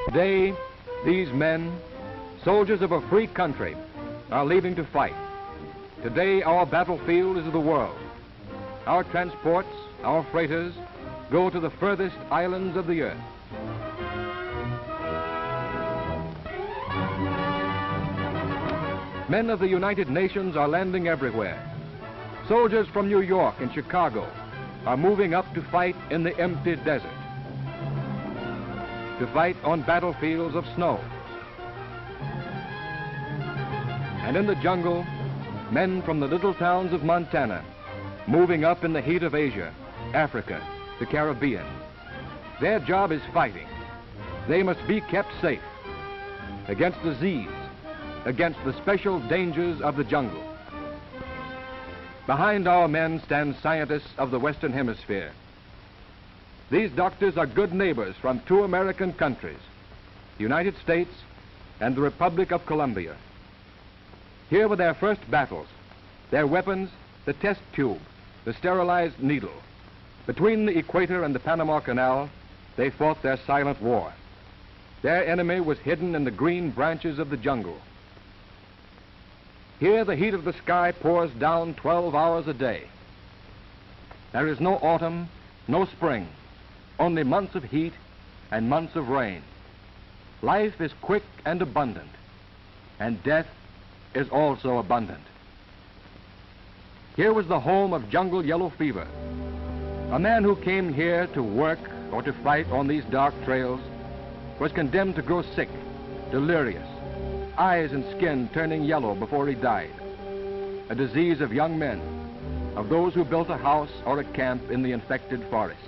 Today, these men, soldiers of a free country, are leaving to fight. Today, our battlefield is the world. Our transports, our freighters, go to the furthest islands of the earth. Men of the United Nations are landing everywhere. Soldiers from New York and Chicago are moving up to fight in the empty desert, to fight on battlefields of snow. And in the jungle, men from the little towns of Montana, moving up in the heat of Asia, Africa, the Caribbean. Their job is fighting. They must be kept safe against disease, against the special dangers of the jungle. Behind our men stand scientists of the Western Hemisphere. These doctors are good neighbors from two American countries, the United States and the Republic of Colombia. Here were their first battles, their weapons, the test tube, the sterilized needle. Between the equator and the Panama Canal, they fought their silent war. Their enemy was hidden in the green branches of the jungle. Here the heat of the sky pours down 12 hours a day. There is no autumn, no spring, only months of heat and months of rain. Life is quick and abundant, and death is also abundant. Here was the home of jungle yellow fever. A man who came here to work or to fight on these dark trails was condemned to grow sick, delirious, eyes and skin turning yellow before he died. A disease of young men, of those who built a house or a camp in the infected forest.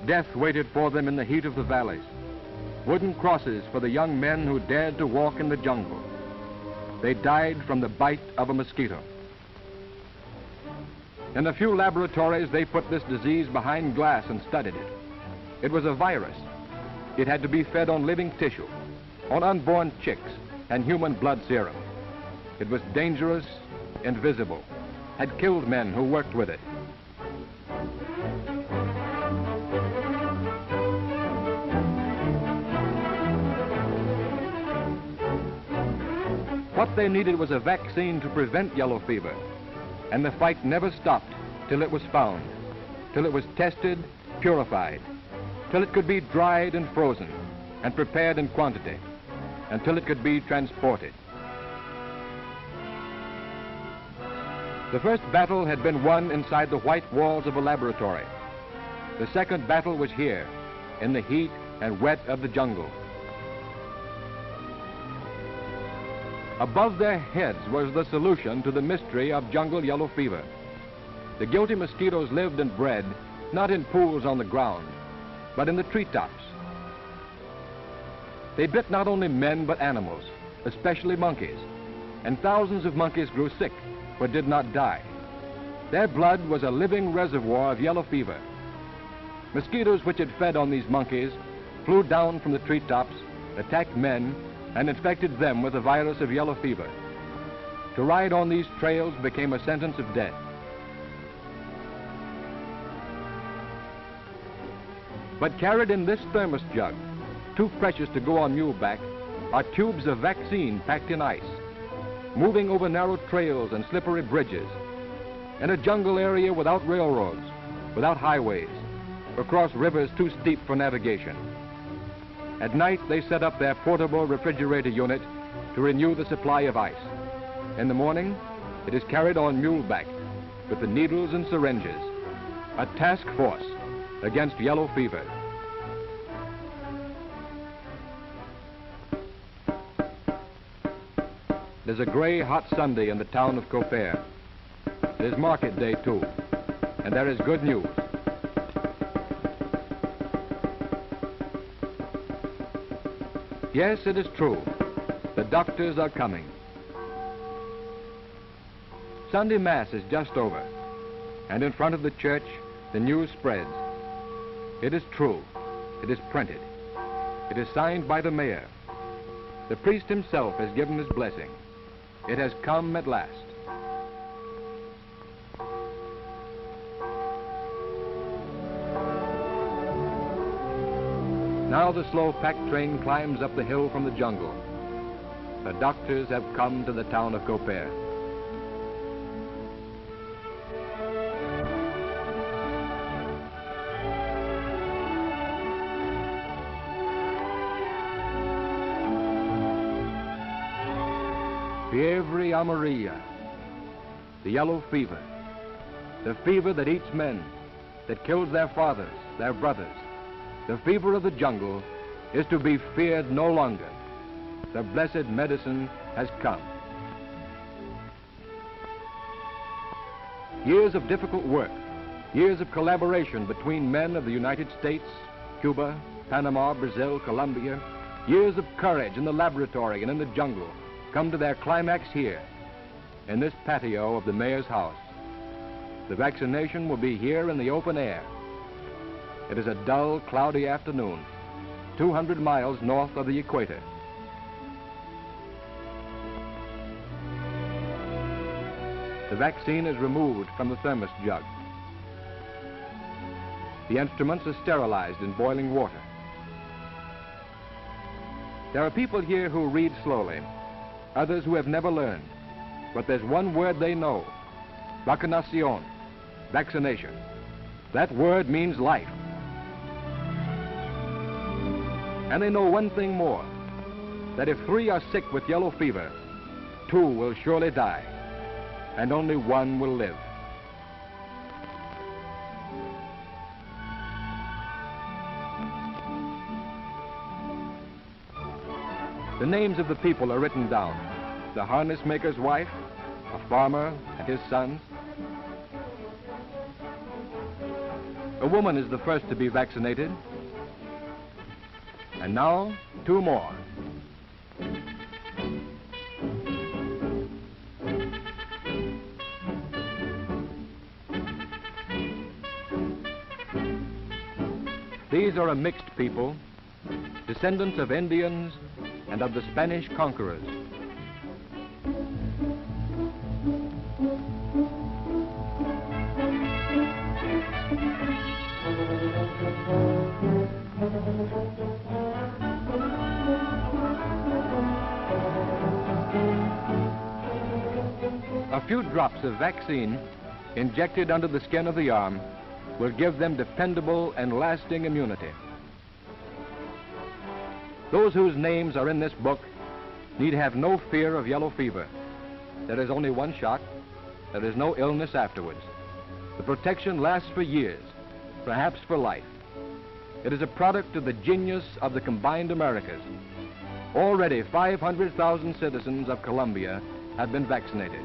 Death waited for them in the heat of the valleys. Wooden crosses for the young men who dared to walk in the jungle. They died from the bite of a mosquito. In a few laboratories, they put this disease behind glass and studied it. It was a virus. It had to be fed on living tissue, on unborn chicks and human blood serum. It was dangerous, invisible, had killed men who worked with it. What they needed was a vaccine to prevent yellow fever, and the fight never stopped till it was found, till it was tested, purified, till it could be dried and frozen and prepared in quantity, until it could be transported. The first battle had been won inside the white walls of a laboratory. The second battle was here, in the heat and wet of the jungle. Above their heads was the solution to the mystery of jungle yellow fever. The guilty mosquitoes lived and bred not in pools on the ground, but in the treetops. They bit not only men but animals, especially monkeys, and thousands of monkeys grew sick but did not die. Their blood was a living reservoir of yellow fever. Mosquitoes which had fed on these monkeys flew down from the treetops, attacked men, and infected them with the virus of yellow fever. To ride on these trails became a sentence of death. But carried in this thermos jug, too precious to go on muleback, are tubes of vaccine packed in ice, moving over narrow trails and slippery bridges, in a jungle area without railroads, without highways, across rivers too steep for navigation. At night, they set up their portable refrigerator unit to renew the supply of ice. In the morning, it is carried on muleback with the needles and syringes, a task force against yellow fever. It is a gray, hot Sunday in the town of Cofair. It is market day, too, and there is good news. Yes, it is true. The doctors are coming. Sunday Mass is just over, and in front of the church, the news spreads. It is true. It is printed. It is signed by the mayor. The priest himself has given his blessing. It has come at last. Now the slow pack train climbs up the hill from the jungle. The doctors have come to the town of Copain. Fiebre amarilla, the yellow fever, the fever that eats men, that kills their fathers, their brothers. The fever of the jungle is to be feared no longer. The blessed medicine has come. Years of difficult work, years of collaboration between men of the United States, Cuba, Panama, Brazil, Colombia, years of courage in the laboratory and in the jungle come to their climax here, in this patio of the mayor's house. The vaccination will be here in the open air. It is a dull, cloudy afternoon, 200 miles north of the equator. The vaccine is removed from the thermos jug. The instruments are sterilized in boiling water. There are people here who read slowly, others who have never learned, but there's one word they know: vacunación, vaccination. That word means life. And they know one thing more, that if 3 are sick with yellow fever, 2 will surely die, and only 1 will live. The names of the people are written down: the harness maker's wife, a farmer and his sons. A woman is the first to be vaccinated. And now, 2 more. These are a mixed people, descendants of Indians and of the Spanish conquerors. A few drops of vaccine injected under the skin of the arm will give them dependable and lasting immunity. Those whose names are in this book need have no fear of yellow fever. There is only 1 shot. There is no illness afterwards. The protection lasts for years, perhaps for life. It is a product of the genius of the combined Americas. Already 500,000 citizens of Colombia have been vaccinated.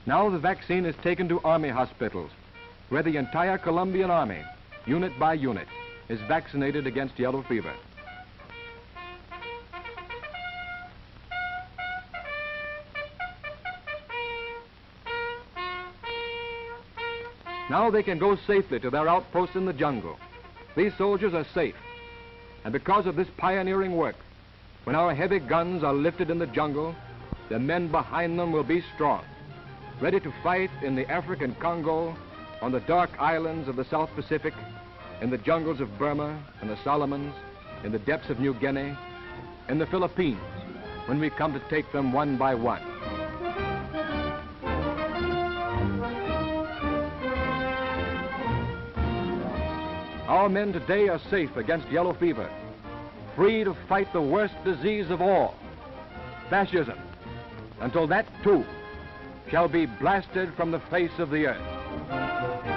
Now the vaccine is taken to army hospitals, where the entire Colombian army, unit by unit, is vaccinated against yellow fever. Now they can go safely to their outposts in the jungle. These soldiers are safe, and because of this pioneering work, when our heavy guns are lifted in the jungle, the men behind them will be strong, ready to fight in the African Congo, on the dark islands of the South Pacific, in the jungles of Burma and the Solomons, in the depths of New Guinea, in the Philippines, when we come to take them one by one. Our men today are safe against yellow fever, free to fight the worst disease of all, fascism, until that too shall be blasted from the face of the earth.